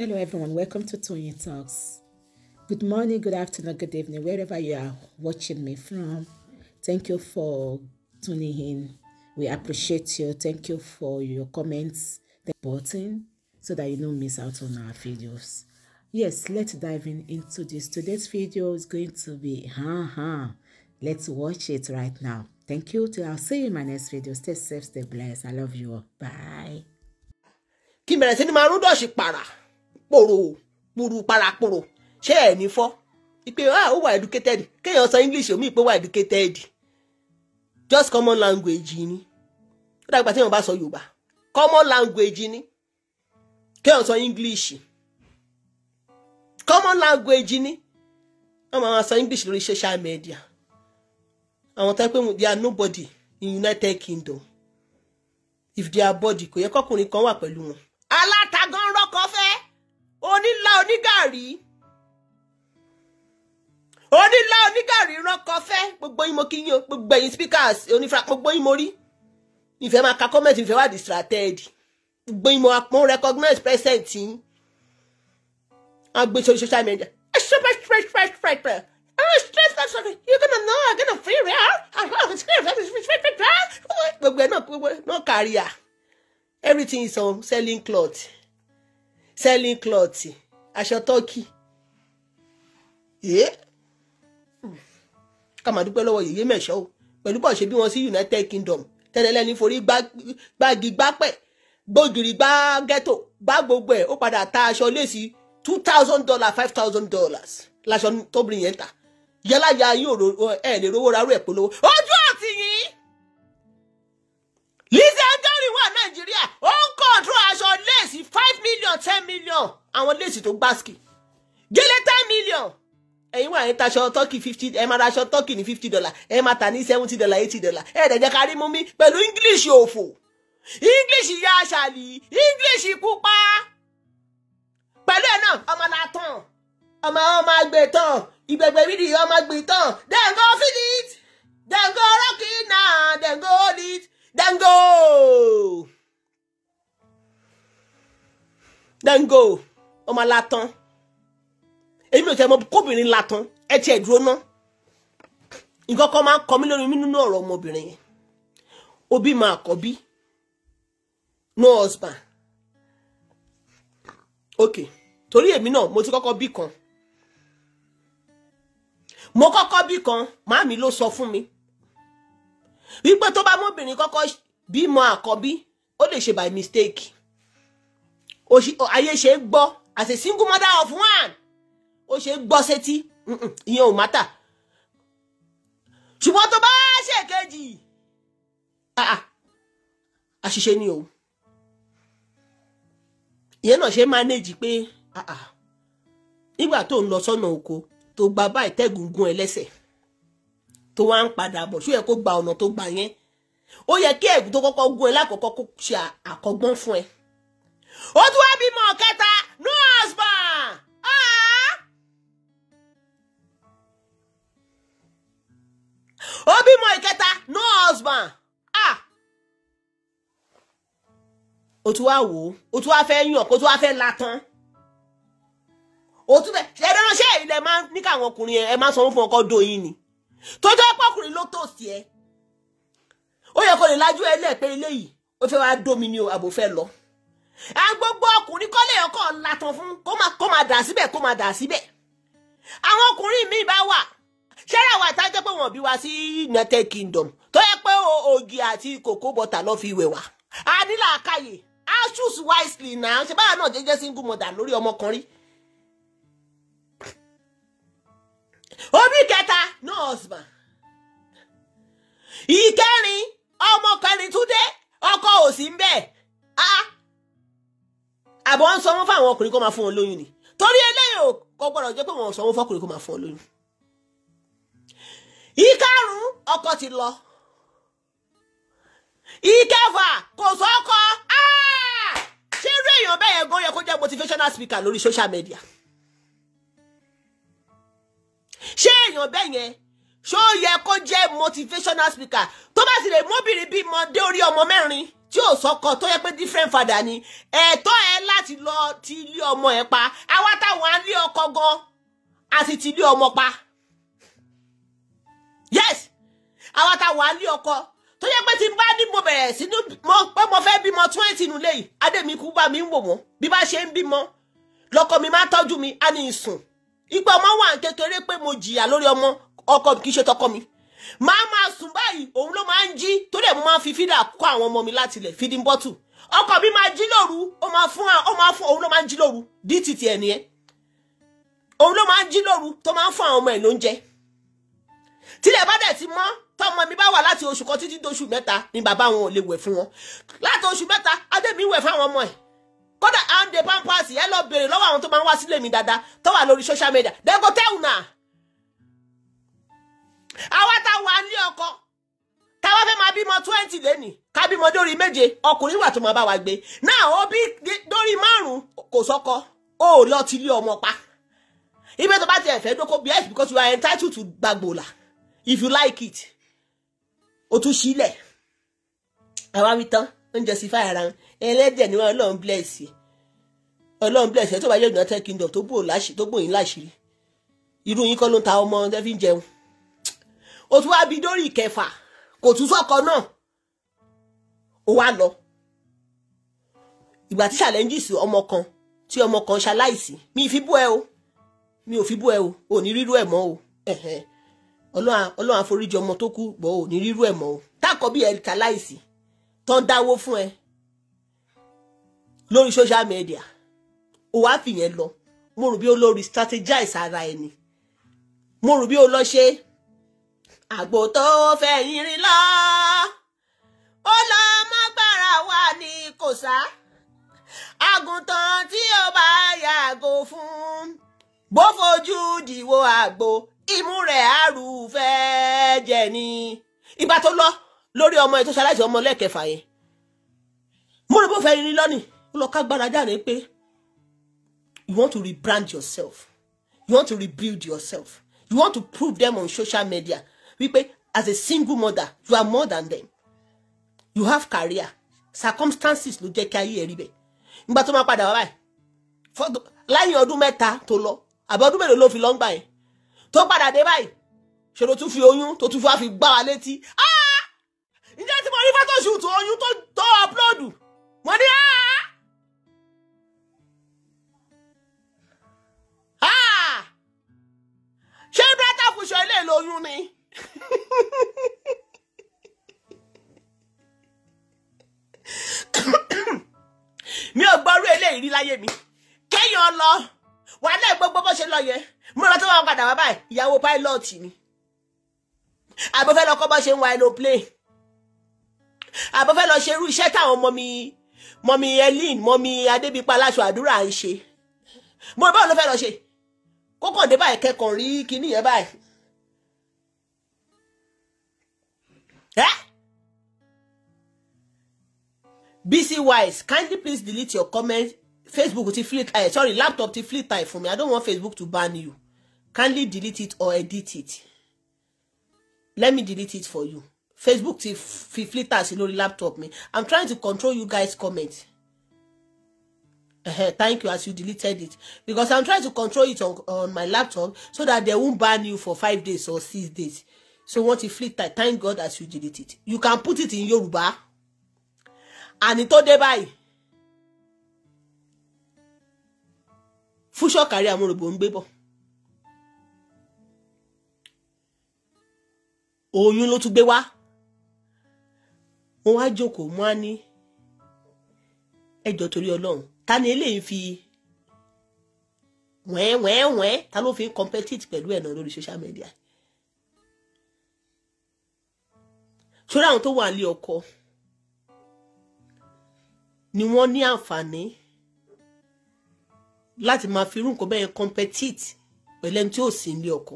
Hello everyone, welcome to Tony Talks. Good morning, good afternoon, good evening, wherever you are watching me from. Thank you for tuning in. We appreciate you. Thank you for your comments, the button, so that you don't miss out on our videos. Yes, let's dive into this. Today's video is going to be, let's watch it right now. Thank you. Till I'll see you in my next video. Stay safe, stay blessed. I love you all. Bye. Poro puru para poro ṣé ẹ ní fọ́ ipe ó wà educated kéèyàn sọ English omi pé wà educated just common language ni ó dàgbà tí wọ́n bá sọ Yorùbá common language ni kéèyàn sọ English common language ni wọ́n máa sọ English lórí social media àwọn tó pé they are nobody in United Kingdom if they are body kò yẹ kọkùnrin kan wà pẹ̀lú wọn alátagan rọ́kọ fẹ́ onílá onígàrí rán kọfẹ́ gbogbo yín mo kí yín o gbogbo ẹ̀yin speakers onífra gbogbo yín mo rí ìfẹ́ máa ka comment ìfẹ́ wà distracted gbogbo yín mo apọ́n recognize present yín agbe social media you're gonna know I'm gonna feel gbogbo ẹ̀ náà no career everything is on selling cloth aṣọ turkey ká máa dúpẹ́ lọ́wọ́ yèyé mẹ́ṣọ́ o pẹ̀lú bó ṣe bí wọ́n sí United Kingdom tẹ́lẹ̀lẹ́ ní forí gbági gbápẹ̀ gbógiri gbá ghetto gbá gbogbo ẹ̀ ó padà ta aṣọ léèsì $2,000 $5,000 láṣọ tóbìnrin yẹn ta yálà ya yín ẹ̀ lè rówó rárú ẹ̀ polówó ojú àti yìí Lizzy Anjorin wà Nàìjíríà ó ń control aṣọ léèsì 5 million 10 million àwọn léèsì tó gbáàsì gẹ́lẹ́ 10 million ẹ̀yin wà ní taṣọ turkey 50 ẹ máa ra aṣọ turkey ní $50 ẹ máa tà ní $70 $80 ẹ dẹ̀ jẹ́ kárí mú mi pẹ̀lú English òfò English ya aṣàlì English pupa pẹ̀lú ẹ̀ náà ọmọ látàn ọmọ àgbẹ̀tàn ìgbẹ̀gbẹ̀ rídì ọmọ àgbẹ̀tàn then go feed it then go rock it now then go hold it then go ọmọ látàn èmi ò tẹ́ mọ̀ kóbìnrin látàn ẹ tiẹ̀ dúró ná nǹkan kan máa ń kọ mí lórí mi nínú ọ̀rọ̀ ọmọbìnrin yẹn òbí máa kọ́ bí no husband okay torí èmi náà mo ti kọ́kọ́ bí kan màámi ló sọ fún mi wípé tó bá mọ́bìnrin kọ́kọ́ bímọ àkọ́bí ó lè ṣe by mistake ayé ṣe gbọ́ as a single mother of one ó ṣe gbọ́ sétí ìyẹn ò mátà ṣùgbọ́n tó bá ṣe kejì àṣìṣe ni o ìyẹn náà ṣe manage pé nígbà tó ń lọ sọ́nà oko tó gba báyìí tẹ́gùngún ẹlẹ́sẹ̀ tó wá ń padà bọ̀ ṣó yẹ kó gba ọ̀nà tó gbà yẹn ó yẹ kí ẹ̀gùn tó kọ́kọ́ gún ẹ lákọ̀ọ́kọ́ kó ṣe àkọ́gbọ́n fún ẹ ó tún wá bímọ kẹta no husband ó bímọ ìkẹta no husband ó tún wá wò ó tún wá fẹ́ yàn kó tún wá fẹ́ látán ó tún fẹ́ ẹ̀rọ ránṣẹ́ ilẹ̀ máa ní káwọn ọkùnrin ẹ máa sanwó fún ọkọ dòyìn ni tó jẹ́ pọ́kùnrin ló tò sí ẹ ó yẹ kó lè lájú ẹ lẹ́ẹ̀ pé eléyìí ó fẹ́ wá dómi ni o àbò fẹ́ lọ gbogbo ọkùnrin kọ́lé ọkọ̀ látàn fún kó máa dà síbẹ̀ àwọn ọkùnrin míì bá wà ṣẹ́rẹ́ àwọn àtàjẹ́ pé wọ́n bí wá sí United Kingdom tó yẹ pé ògì àti kòkó bọ́tà lọ́ fi wẹ̀ wá a nílà àkàyè a choose wisely náà ṣe báyà náà jẹ́jẹ́ single mother lórí ọmọkùnrin obi kẹta no husband ìkẹrin ọmọkùnrin túndé ọkọ ò sí ń bẹ́ẹ̀ àbọ̀ ń sanwó fún àwọn ọkùnrin kó máa fún wọn lóyún ni torí eléyìí ò kò gbọ́dọ̀ jẹ́ pé wọ́n sanwó fọ́kùnrin kó máa fún wọn lóyún. ìkarùn-ún ọkọ ti lọ ìkẹfà kò sọ́kọ ṣé irú èèyàn bẹ́ẹ̀ yẹn gan yẹ kó jẹ́ motivational speaker lórí social media ṣé èèyàn bẹ́ẹ̀ yẹn ṣó yẹ kó jẹ́ motivational speaker tó bá sì lè mọ́bìnrin bímọ dé orí ọmọ mẹ́rin tí ò sọ́kọ tó yẹ pé different father ni ẹ̀tọ́ ẹ láti lọ ti ilé ọmọ ẹ pa. Àwa táwọn á lé ọkọ gan àti ti ilé ọmọ pa. Yes, àwa táwọn á lé ọkọ tó yẹ pé tí n bá ní mo bẹ̀rẹ̀ sí pé mo fẹ́ bímọ 20 nù lẹ́yìn adémi kú bá mi ń wò wọ́n bí bá ṣe ń bímọ lọ́kọ mi máa tọ́jú mi á ní ìsùn ìgbà ọmọ wà kékeré pé mo jìyà lórí ọmọ ọkọ kì í ṣe tọkọ mi máa sùn báyìí òun ló máa ń jí tó dẹ̀ mo máa ń fi fídà kó àwọn ọmọ mi láti ilẹ̀ feeding bottle ọkọ mi máa jí lóru ó máa fún òun ló máa ń jí lóru dtt ẹ̀ nìyẹn òun ló máa ń jí lóru tó máa ń fún àwọn ọmọ ẹ̀ lóúnjẹ tílẹ̀ bá dẹ̀ ti mọ́ tọ́mọ mi bá wà láti oṣù kan títí dóṣù mẹ́ta ni bàbá wọn ò lè wẹ̀ fún wọn láti oṣù mẹ́ta adémi wẹ̀ fún àwọn ọmọ ẹ̀ kódà à ń de pampers ẹ lọ bèrè lọ́wọ́ àwọn tó máa ń wá sílé mi dáadáa tó wà lórí social media they go tell una. Àwa tá wà ní ọkọ táwa fẹ́ máa bímọ 20 lẹ́nìí ká bímọ dórí 7 ọkùnrin wà tó máa bá wa gbé náà ó bí dórí 5 kò sọ́kọ ó lọ ti lé ọmọ pa ibẹ̀ tó bá ti ẹ̀fẹ́ dókó yes because you are entitled to gbàgbòlà if you like it ó tún sílẹ̀ àwa wí tán ń justify ara ẹlẹ́dẹ̀ ni wọn Ọlọ́run bless ẹ tó bá yẹ United Kingdom tó bòyìn láṣìírí irú yín kọ́ ló ń ta ọmọ ẹ fi ń jẹun ó tún wá bí dórí 9 kò tún sọ́kọ náà ó wá lọ ìgbà tí challenges ọmọ kan ṣaláìsí mi ò fi bú ẹ o ò ní rírú ẹ̀ mọ́ o Ọlọ́run àforíjì ọmọ tó kú bọ́ ò ní rírú ẹ̀ mọ́ o tákọ̀ bí ẹ ṣaláìsí tó ń dáwó fún ẹ lórí social media ó wá fìyẹn lọ mo rò bí ó lórí strategize ara ẹni mo rò bí ó lọ ṣe àgbò tó fẹ́ yìnrìn lọ ó lọ mọ́gbàrà wà ní kòsá àgùntàn tí ó bá yàgò fún bó fojú dìwò àgbò imú rẹ̀ àrùfẹ́ jẹ ní ìgbà tó lọ lórí ọmọ ẹ̀ tó ṣaláìsí ọmọ lẹ́kẹfà yẹn mo rò bó fẹ́ yìnrìn lọ́nìí ó lọ ká gbára jáde pé you want to rebrand yourself you want to rebuild yourself you want to prove them on social media wípé as a single mother you are more than them you have career circumstances ló jẹ́ kí ayé ẹ̀ rí bẹ́ẹ̀ nígbà tó máa padà wá báyìí láyìn ọdún 3 tó lọ àbí ọdún mélòó ló fi lọ ń gbà yẹn tó padà dé báyìí ṣe ló tún fi oyún tó tún fi gbá wa létí ǹjẹ́ tí mo rí photoshoot oyún tó upload mo ní ṣé brata fúnṣọ ilé ìlóyún ni mi ò gbọ́rú eléyìí rí láyé mi kéèyàn lọ wà lẹ́ gbogbo bó ṣe lọ yẹn mo lọ tó wà padà wá báyìí ìyàwó pilot ni àbọ̀fẹ́ lọ kọ́ bó ṣe ń wa aeroplane àbọ̀fẹ́ lọ ṣe irú iṣẹ́ táwọn mọ́mí Ellen mọ́mí Adébípa aláṣọ àdúrà ń ṣe mo báwo ló fẹ́ lọ ṣe kókò dé báyìí kẹ́kọ̀ọ́ rí kíní yẹn báyìí BC Wise, kindly please delete your comment. Facebook ti flit sorry, laptop ti flit type for me. I don't want Facebook to ban you. Kindly delete it or edit it. Let me delete it for you. Facebook ti flit type lórí laptop me. I'm trying to control you guys' comment. Thank you as you deleted it. Because I'm trying to control it on my laptop so that they won't ban you for 5 days or 6 days. So what if flit type? Thank God as you delete it. You can put it in Yoruba. And it dé báyìí fúnṣọ́ kárí amúrògbò ń gbé bọ̀ oyún ló tún gbé wá wọ́n wá jókòó mọ́ á ní ẹjọ́ torí Ọlọ́run ta ni eléyìí fi wẹ́n ta ló fi ń compete pẹ̀lú ẹ̀ náà lórí social media ṣọ́ra àwọn tó wà ní ọkọ ni wọ́n ní àǹfààní láti máa fi irú nǹkan bẹ́ẹ̀ compete pẹ̀lú ẹni tí ó sì ń lé ọkọ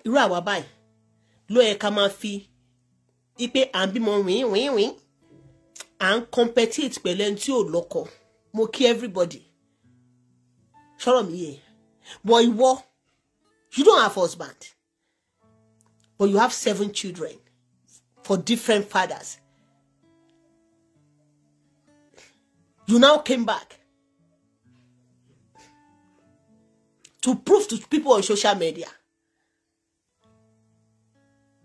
irú àwa báyìí ló yẹ ká máa fi ipe à ń bímọ wín à ń compete pẹ̀lú ẹni tí ò lọ́kọ mo kí everybody ṣọ́rọ̀ mi yẹ but ìwọ you don't have husband but you have 7 children for different fathers. You now came back to prove to people on social media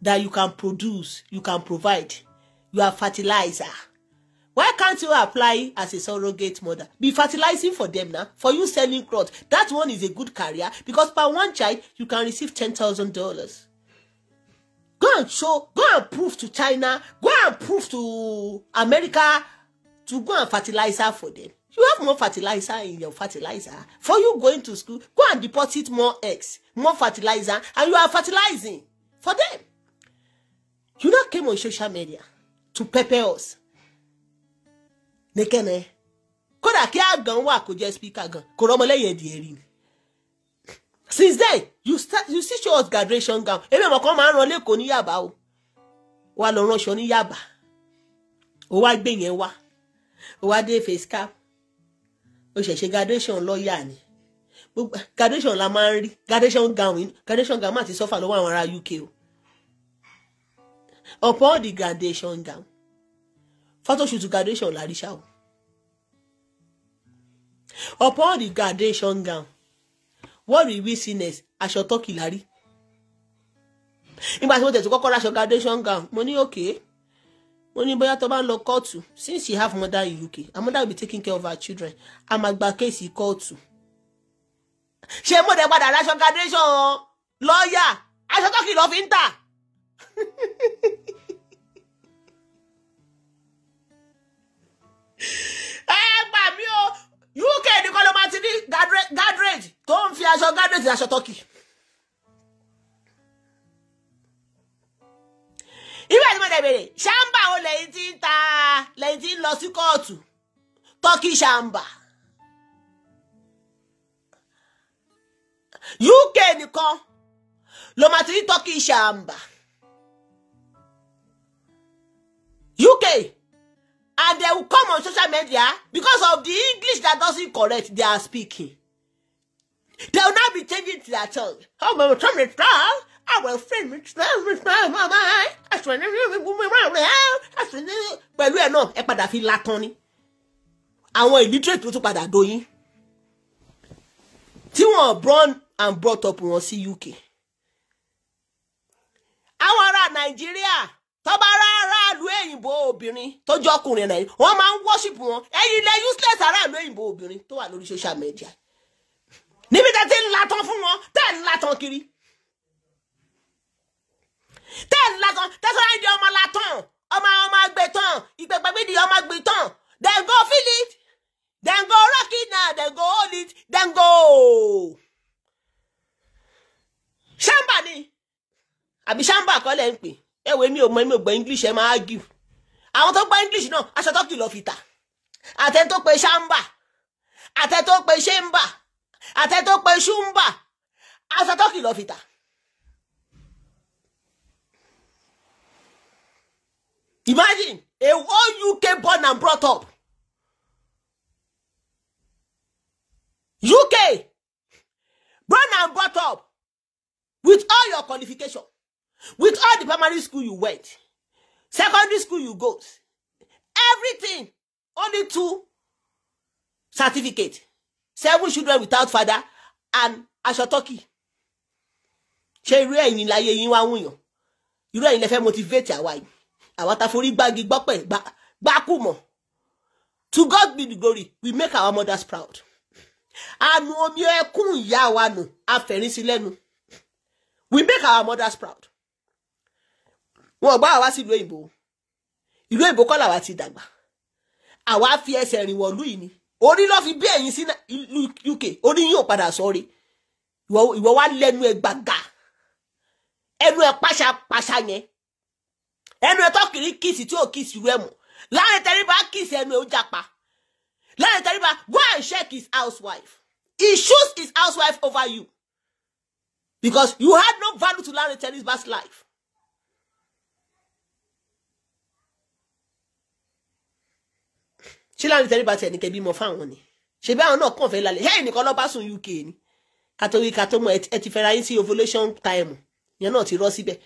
that you can produce, you can provide, you are fertilizer. Why can't you apply as a surrogate mother? Be fertilizing for them now. For you selling clothes. That one is a good career because per one child, you can receive $10,000. Go and show, go and prove to China, go and prove to America to go and fertilizer for them. You have more fertilizer in your fertilizer. For you going to school, go and deposit more eggs, more fertilizer, and you are fertilizing for them. You now came on social media to pepper us. Nekene. Koda ki agan wa ko je speaker gan. Ko romo leye di eri. Since then, you see show us graduation gown. Ebe mo kan ma ran leko ni Yaba o. Wa lo ranso ni Yaba. O wa gbe yen wa. O wa de face cap. O se graduation lawyer ni. Graduation la ma ri. Graduation gown ma ti suffer lọ́wọ́ àwọn ará UK o. Upon the graduation gown. Photo shoot to graduation la risha o. Upon the graduation gown. What will we see next? Aṣọ turkey la rí. Nígbà tí mo tẹ̀ tó kọ́kọ́ aṣọ graduation gown, mo ní okay. Mo ní bóyá tó bá ń lọ court, since you have mother in UK, her mother will be taking care of her children. A máa gba case court. Ṣé mo dẹ̀ padà aṣọ graduation lawyer? Aṣọ turkey ló fi ń tà. UK ní kọ́ ló máa ti ní graduate tó ń fi aṣọ graduate aṣọ turkey. Ibẹ̀ ni mo dẹ̀ bèrè, ṣámbà o lẹ́yìn tí ń ta lẹ́yìn tí ń lọ sí kóòtù turkey ṣámbà. UK nìkan ló máa ti ní turkey ṣámbà. UK. And they will come on social media because of the English that doesn't correct they are speaking. They will now be changing to their tongue. Oh, my tongue is strong. I will friend with my pẹ̀lú ẹ̀ náà ẹ padà fi látán ni. Àwọn illiterate ló tún padà dóyin. Tí wọ́n born and brought up wọn sí UK. Àwọn ará Nàìjíríà tó bá rárá ìlú òyìnbó obìnrin tó jọ ọkùnrin náà wọ́n máa ń worship wọn. Ẹ̀yin lẹ useless ará ìlú òyìnbó obìnrin tó wà lórí social media. Níbi tẹ́ ti ń latán fún wọn, tẹ́ ń latán kiri. Tẹ́ ń latán, tẹ́ sọ ẹ̀dí ọmọ latán, ọmọ agbẹ̀tàn, ìgbẹ̀gbẹ̀gbẹ̀dì ọmọ agbẹ̀tàn. Then go feel it, then go rock it now, then go hold it, then go. Ṣámbà ni, àbí ṣámbà kọ́ lẹ́ ń pè. Ẹ̀wẹ̀ mi ò gbọ́ English ẹ máa argue. Àwọn tó gbọ́ English náà aṣọ tó kìlọ̀ fìtà. Àtẹ tó pe ṣámbà, àtẹ tó pe ṣémbà, àtẹ tó pe ṣúmbà, aṣọ tó kìlọ̀ fìtà. Imagine a whole UK born and brought up. UK born and brought up with all your qualification. With all the primary school you went, secondary school you go, everything, only 2 certificates, 7 children without father, and aṣọ turkey. Ṣé irú ẹ̀yin láyé yín wá wùyàn? Irú ẹ̀yin lẹ fẹ́ motivate àwa yìí. Àwa ta forí gbági gbọ́pẹ̀ gbákù mọ̀. To God be the glory, we make our mothers proud. Àánú omi ẹkún ìyá wa nù, afẹ̀rín sí lẹ́nu. We make our mothers proud. Wọ́n gbà wá sí ìlú òyìnbó. Ìlú òyìnbó kọ́ làwa ti dàgbà. Àwa fi ẹsẹ̀ rìn wọ̀lú yìí ni. Orí ló fi bí ẹ̀yin sí UK. Orí yín ò padà sọ́rí. Ìwọ wá lẹ́nu ẹ gbàgà. Ẹnu ẹ pàṣà yẹn. Ẹnu ẹ tó kiri kìsì tí ò kìsì rẹ̀ mọ̀. Láàrin tẹríba kìsì ẹnu ẹ ó japa. Láàrin tẹríba go and check his housewife. He choose his housewife over you. Because you had no value to Larry Tẹríba's life. Ṣé Larry Tẹríba tẹ̀ ní kẹbí mọ fáwọn ni? Ṣé bí àwọn náà kàn fẹ́ lálẹ́? Hey, nìkan lọ bá sùn UK ni. Kàtó mọ̀ ẹ ti fẹ́ra yín sí ovulation time. Yẹn náà ti rọ́ síbẹ̀.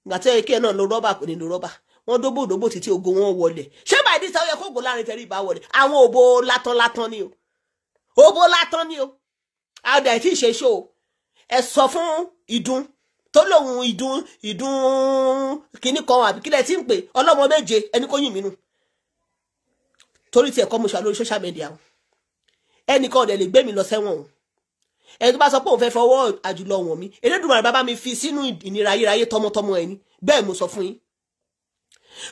Ìgbà tí ẹ kí ẹ náà lo rọ́bà kò ní lo rọ́bà. wọ́n dóbò títí ògo wọn wọlé ṣé by this time ó yẹ kó go láàrin Tẹríba wọlé àwọn òbò látán ni o òbò látán ni o àdá ẹ̀ tí ì ṣe ṣó ẹ sọ fún ìdun tó lóhun ìdun kìíní kan àbí kílẹ̀ tí ń pè ọlọ́mọ méje ẹni kó yìn mí nù torí tí ẹ̀kọ́ mo ṣà lórí social media ẹnìkan ọ̀dẹ̀ lè gbé mi lọ sẹ́wọ̀n o ẹni tó bá sọ pé òun fẹ́ fọwọ́ àjùlọ wọ̀n mi Elédùmarè bàbá mi fi sínú ìnira ayérayé tọmọtọmọ ẹni bẹ́ẹ̀ mo sọ fún yín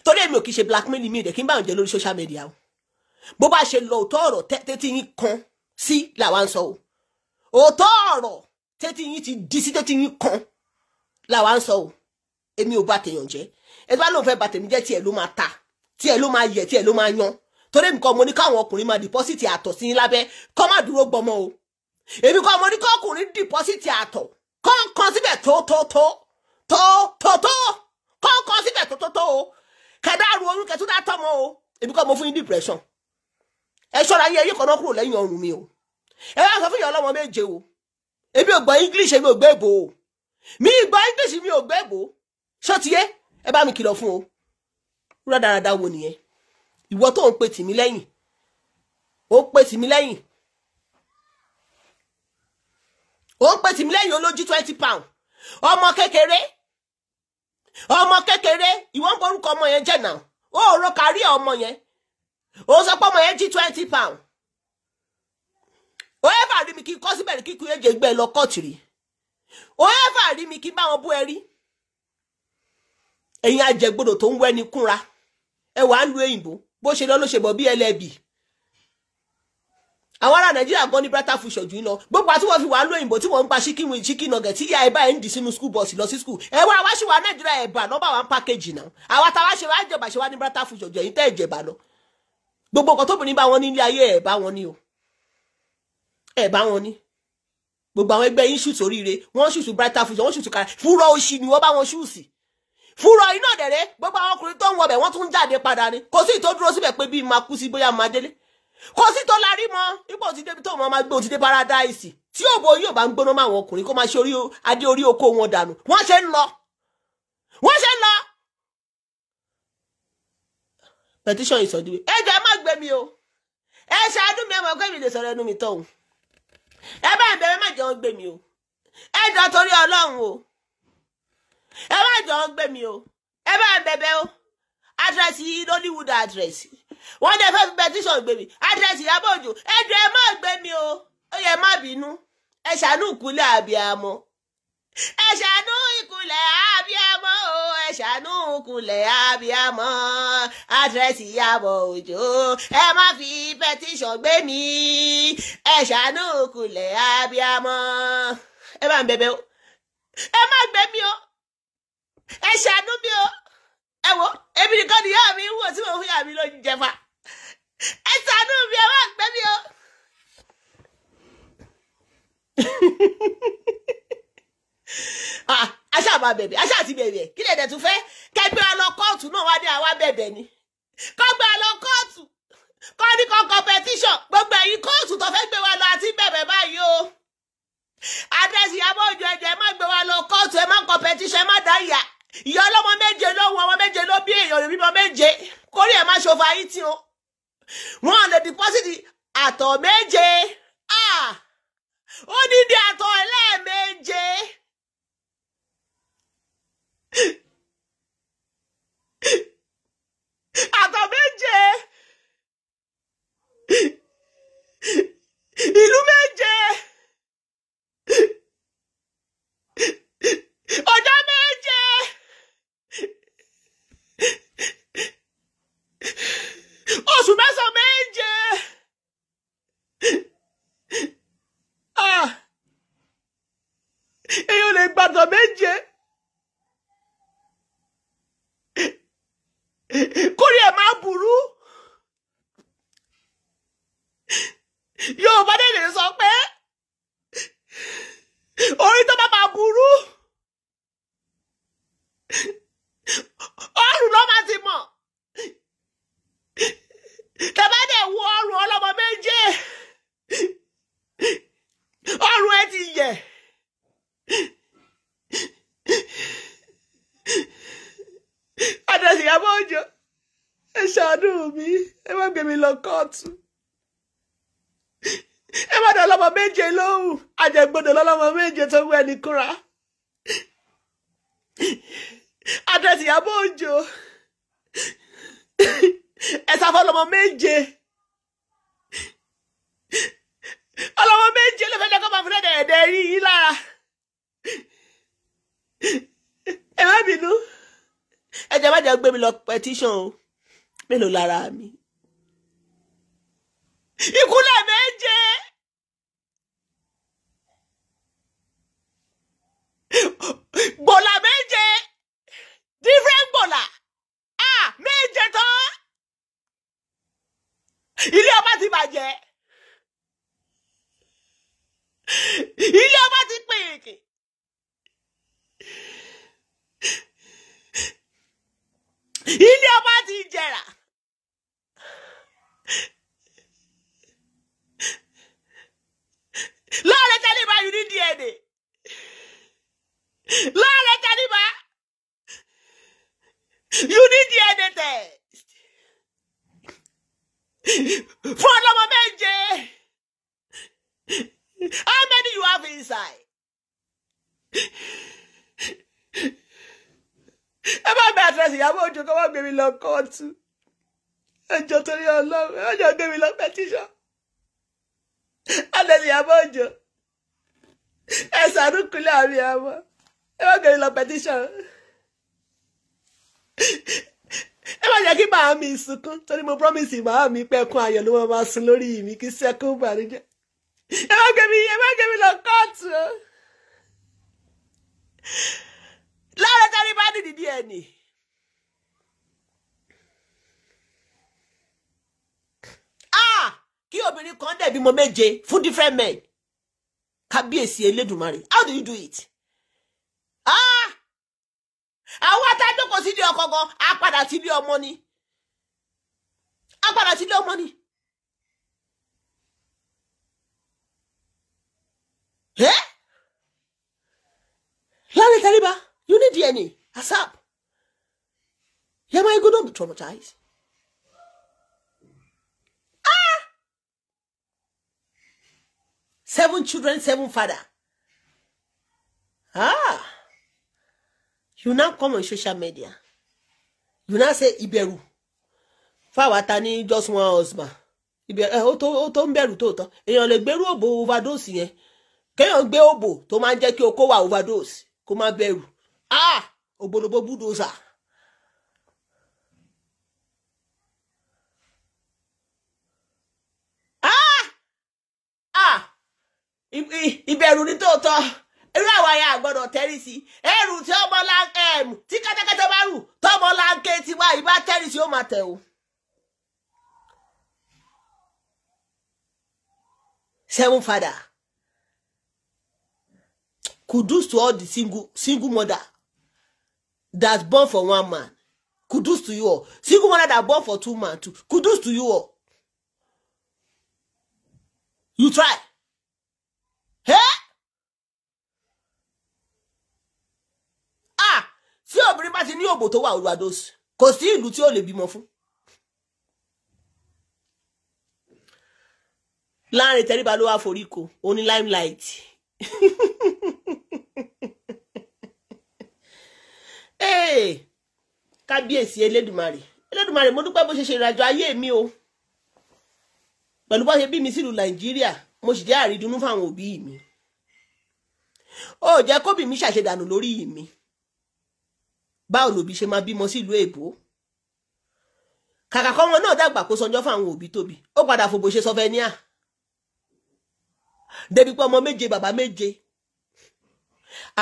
torí èmi ò kì í ṣe blackmail mi ìdẹ̀ kí n bá òun jẹ lórí social media o bó bá ṣe lọ òótọ́ ọ̀rọ̀ tẹ́tí yín kan sí làwa ń sọ o òótọ́ ọ̀rọ̀ tẹ́tí yín ti di sí tẹ́tí yín kan làwa ń sọ o èmi ò bá tèèyàn jẹ́ ẹ bá lóun fẹ́ bá tèmi jẹ́ tiẹ̀ ló máa ta tiẹ̀ ló máa yẹ tiẹ̀ ló máa yan torí èmi kọ́ mo ní káwọn ọkùnrin máa deposit àtọ̀ sí yín lábẹ́ kọ́ má dúró gbọmọ o èmi kọ́ mo ní kọ́ ọkùnrin deposit àtọ̀ kọ́ síbẹ̀ tó kọ́ síbẹ̀ tó o kẹdàrú oyún kẹtúndà tọmọ o èmi kọ́ mo fún yín depression ẹ ṣọ́ra yẹ kan náà kúrò lẹ́yìn ọrùn mi o ẹ wá sọ fún ìyá ọlọ́mọ méje o èmi ò gbọ́ English èmi ò gbé èbò o mi gbọ́ English mi ò gbé èbò ṣọ́tiyé ẹ bá mi kìlọ̀ fún o rúra dáradára wo nìyẹn ìwọ tó ń pè tì mí lẹ́yìn ó ń pè tì mí lẹ́yìn olójú 20 pound ọmọ kékeré ìwọ ń borúkọ ọmọ yẹn jẹ́ náà ó rò kárí ọmọ yẹn ó sọ pé ọmọ yẹn jí 20 pound ó ẹ́fà rí mi kí kọ́ síbẹ̀ kí kú ẹ̀jẹ̀ gbẹ lọ kọ́ọ̀tìrì ó ẹ́fà rí mi kí bá wọn bú ẹ rí ẹ̀yin ajẹgbodò tó ń wẹ́ni kúnra ẹ wà ń lu èyìnbó bó ṣe lọ ló ṣe bọ̀ bí ẹlẹ́bì àwọn ará Nàìjíríà gan ní brata fún ìṣọ̀jú lọ gbogbo àti wọ́n fi wà ń lu èyìnbó tí wọ́n ń pa chicken nugget tí ìyá ẹ bá ẹ̀ ń dì sínú school bus lọ sí school ẹ wá wá sí wa Nàìjíríà ẹ̀bà nọ́bà wa ń package náà àwa táwa ṣe wá jẹ̀bà ṣe wá ní brata fún ìṣọ̀jú ẹ̀yin tẹ́ ẹ̀jẹ̀bà lọ gbogbo nǹkan tóbìnrin bá wọn ní ilé ayé ẹ̀ bá wọn ní o ẹ̀ bá wọn ní gbogbo àwọn ẹgbẹ́ yín ṣùtù oríire wọ́n ṣùtù brata fún ìṣọ̀jú wọ́n ṣùtù kára fúrọ̀ òṣì ni wọ́n bá wọn ṣùsì fúrọ̀ iná dẹ̀rẹ́ gbogbo àwọn ọkùnrin tó ń wọbẹ̀ wọ́n tún jáde padà ni kò sí tó dúró síbẹ̀ pé bí máa kú sí bóyá máa délé kò sí tó larí mọ́ ipò tí débi tó máa gbé òtítẹ́ paradise tí òbò yóò bá ń gbóná mọ́ àwọn ọkùnrin kó máa ṣe adé orí oko wọn dànù wọ́n ṣe ń lọ petition ìsọdúwé ẹ jẹ́ má gbé mi o ẹ ṣáájú mi ẹmọ gbé mi lè sọ̀rọ̀ ẹnu mi tọ̀hún ẹ bá ń bẹ̀rẹ̀ má jẹ́ wọn gbé mi o ẹ jọ torí Ọlọ́run o ẹ má jọ wọn gbé mi o ẹ bá ń bẹ̀bẹ̀ o address yìí Nollywood address wọ́n dẹ̀ fẹ́ fi petition gbé mi address Ìyábọ̀ Òjó ẹ jọ ẹ má gbé mi o ó yẹ má bínú ẹ ṣàánú ìkúlẹ̀ àbíamọ ẹ ṣàánú ìkúlẹ̀ àbíamọ o ẹ ṣàánú ìkúlẹ̀ àbíamọ address Ìyábọ̀ Òjó ẹ má fi petition gbé mi ẹ ṣàánú ìkúlẹ̀ àbíamọ ẹ bá ń bẹ̀bẹ̀ o ẹ má gbé mi o ẹ ṣàánú mi o ẹ wo èmi nìkan ni ìyá mi ń wò tí mo fi ìyá mi ló ń jẹfa ẹ ṣàánú mi ẹ má gbé mi o. aṣá àbá bẹ̀bẹ̀ aṣá àti bẹ̀bẹ̀ kí lè dẹ̀ tún fẹ́ kẹgbẹ́ ọlọ kóòtù náà wá ní àwa bẹ̀bẹ̀ ni kọgbẹ́ ọlọ kóòtù kọ́ ní kọ́ competition gbogbo ẹ̀yin kóòtù tó fẹ́ gbé wa lọ àti bẹ̀bẹ̀ báyìí o àdírẹ́sì Ìyábọ̀ Òjó ẹ̀jẹ̀ ẹ má gbé wa lọ kóòtù ẹ má competition ẹ má dá ìyá ìyá ọlọ́mọ méje ló wọ ọmọ méje ló bí èèyàn rẹ̀ bímọ méje kórè ẹ̀ má ṣòfò ayé tí o wọ́n lè deposit àtọ̀ méje ó ní di àtọ̀ ẹlẹ́ẹ̀méje àtọ̀ méje ìlú méje ọjọ́ méje oṣù mẹ́sàn-án méje èèyàn lè gbàdọ̀ méje kórè ẹ̀ máa burú Yorùbá dẹ̀ lè sọ pé orí tó bá máa burú ọrùn ló máa ti mọ̀ tẹ́bá dẹ̀ wo ọrùn ọlọ́mọ méje ọrùn ẹ ti yẹ̀ address Ìyábọ̀ Òjó mi lọ kóòtù. Ẹ má dá lọ́mọ méje lóhùn. Àjẹgbọdọ̀ lọ́mọ méje tó wẹ̀ ní kúra. Àdírẹ́sì Ìyábọ̀ Òjó. Ẹ sá fún ọlọ́mọ méje. Ọlọ́mọ méje ló fẹ́ jẹ́ kó máa fún ẹ̀dẹ̀ rí yín lára. Ẹ má bínú. Ẹ jẹ́ má jẹ́ gbé mi lọ petition o. Mélòó lára mi. Ìkúnlẹ̀ méje. Gbọ̀là méje. Different gbọ̀là. Méje tán. Ilé ọba ti bàjẹ́. Ilé ọba ti pèèkì. Ilé ọba ti jẹrà. Láàrẹ tẹ́lẹ̀ bá you need DNA. Láàrẹ tẹ́lẹ̀ bá you need DNA test. Fún ọlọ́mọ méje. How many you have inside? Ẹ bá bẹ àdírẹ́sì Ìyábọ̀ Òjó kó wá gbé mi lọ kóòtù. Ẹjọ́ torí Ọlọ́run, ẹjọ́ gbé mi lọ petition. Àdírẹ́sì Ìyábọ̀ Òjó. Ẹ ṣàánú kúnlẹ̀ àmì àmọ́. Ẹ wá gbé mi lọ petition. Ẹ má jẹ́ kí màá mi sunkún torí mo promise màá mi pẹ́kun ayọ̀ ló máa sun lórí mi kí sẹ́kún bàríjẹ́. Ẹ má gbé mi lọ kóòtù. Lára tẹ́lẹ̀ bá dìdì díẹ̀ ni. Kí obìnrin kan dẹ̀ bímọ méje fún different men. Kábíyèsí Elédùmarè. How do you do it? Àwọn atájọ́kọ̀ sílé ọkọ gan, á padà sílé ọmọ ni. Á padà sílé ọmọ ni. Lára tẹ́lẹ̀ bá. You need DNA. ASAP. Yeah, my God, don't be traumatized. 7 children, 7 father. You now come on social media. You now say Iberu. Fawatani just one husband. Iberu, ó tó ń bẹ̀rù tó tọ́. Èèyàn lè gbèrú òbò overdose yẹn. Kéèyàn gbé òbò tó máa ń jẹ́ kí okó wà overdose. Kó má bẹ̀rù. Ògbólógbó bulldozer. Ìbẹ̀rù ní tòótọ́. Irú àwa ya gbọ́dọ̀ tẹ́rí sí. Ẹrù tí ọmọ tí kẹ́tẹ́kẹ́tẹ́ bá rù, tọ́mọ láńké tí wá ìbá tẹ́rí sí ó máa tẹ̀ o. 7 father. Kudos to all the single mother that's born for 1 man. Kudos to you all. Single mother that born for 2 man too. Kudos to you all. You try. Tí obìnrin bá ti ní òbò tó wà overdose, kò sí ìlú tí ó lè bímọ fún. Láàrin tẹ́ríba ló wá foríko, ó ní limelight. Kábíyèsí Elédùmarè. Elédùmarè, mo dúpẹ́ bó ṣe ìrìnàjò ayé mi o. Pẹ̀lú bó ṣe bí mi sílùú Nàìjíríà, mo sì jẹ́ àrídùnnú fáwọn òbí mi. Ó jẹ́ kóbì mi ṣàṣedànù lórí mi. Báwo lòbí ṣe máa bímọ sílùú èbó? Kàkà kọ́ wọn náà dàgbà kó sanjọ́ fáwọn òbí tóbi. Ó padà fòbò ṣe sọfẹ́níà. Débi pé ọmọ méje bàbá méje.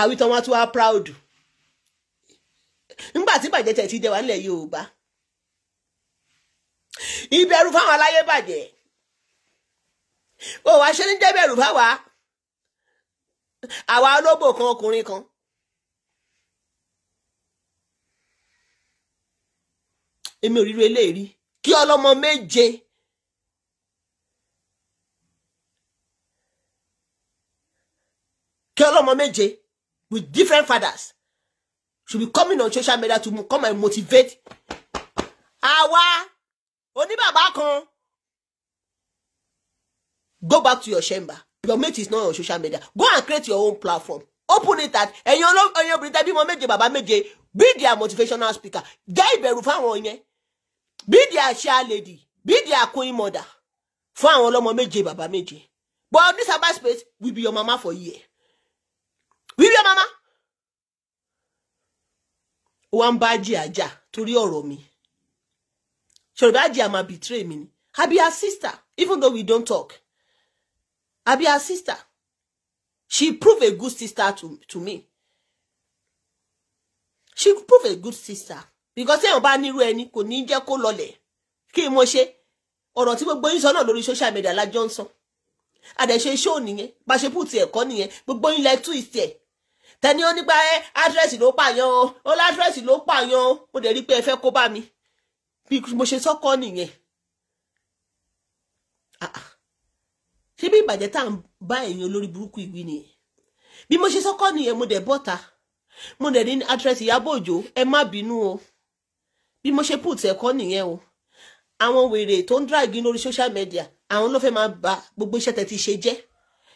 Àwítọ́ wọn tún wá proud. Nígbà tí bàjẹ́ tẹ̀ ti dé wà nílẹ̀ Yorùbá. Ìbẹ̀rù fáwọn aláyé bàjẹ́. Ó wá ṣe ní jẹ́bẹ̀rù fáwa. Àwa ológbò kan ọkùnrin kan. Èmi ò ríru eléèrí. Kí ọlọ́mọ méje. Kí ọlọ́mọ méje with different fathers should be coming on social media to come and motivate. Àwa oníbàbá kan Go back to your chamber. Your mate is not on social media. Go and create your own platform. Open it at Eniyan Brita bímọ méje bàbá méje. Be their motivational speaker. Get ìbẹ̀rù fáwọn yẹn. Be their chair lady. Be their queen mother. Fún àwọn ọlọ́mọ méje bàbá méje. But this about space will be your mama for a year. Will be your mama. One baji aja torí ọ̀rọ̀ mi. So baji ama betray me. I be her sister, even though we don't talk. I be her sister. She proved a good sister to me. She proved a good sister. Because ṣé ọba níru ẹni kò ní jẹ́ kó lọlẹ̀. Kí mo ṣe ọ̀rọ̀ tí gbogbo yín sọ náà lórí social media la Johnson. Ade ṣe show nìyẹn, bá ṣe put e ko nìyẹn. Gbogbo yín lẹ twist e. Tani ó ní pa address ló pààyàn, ó la address ló pààyàn, ó dẹ̀ rí pé ẹ fẹ́ kó bá mi. Bí mo ṣe sọ ko nìyẹn. Ṣé bí ìbàjẹ́ tá ń bá èèyàn lórí burúkú ìwí ni. Bí mo ṣe sọ ko nìyẹn mo dẹ̀ bọ́ta. Mo dẹ̀ ní address Ìyábọ̀ Òjó, ẹ má bínú o. Bí mo ṣe put e ko nìyẹn o. Àwọn wèrè tó ń drag lórí social media, àwọn ló fẹ́ máa ba gbogbo iṣẹ́ tẹ́ ti ṣe jẹ́.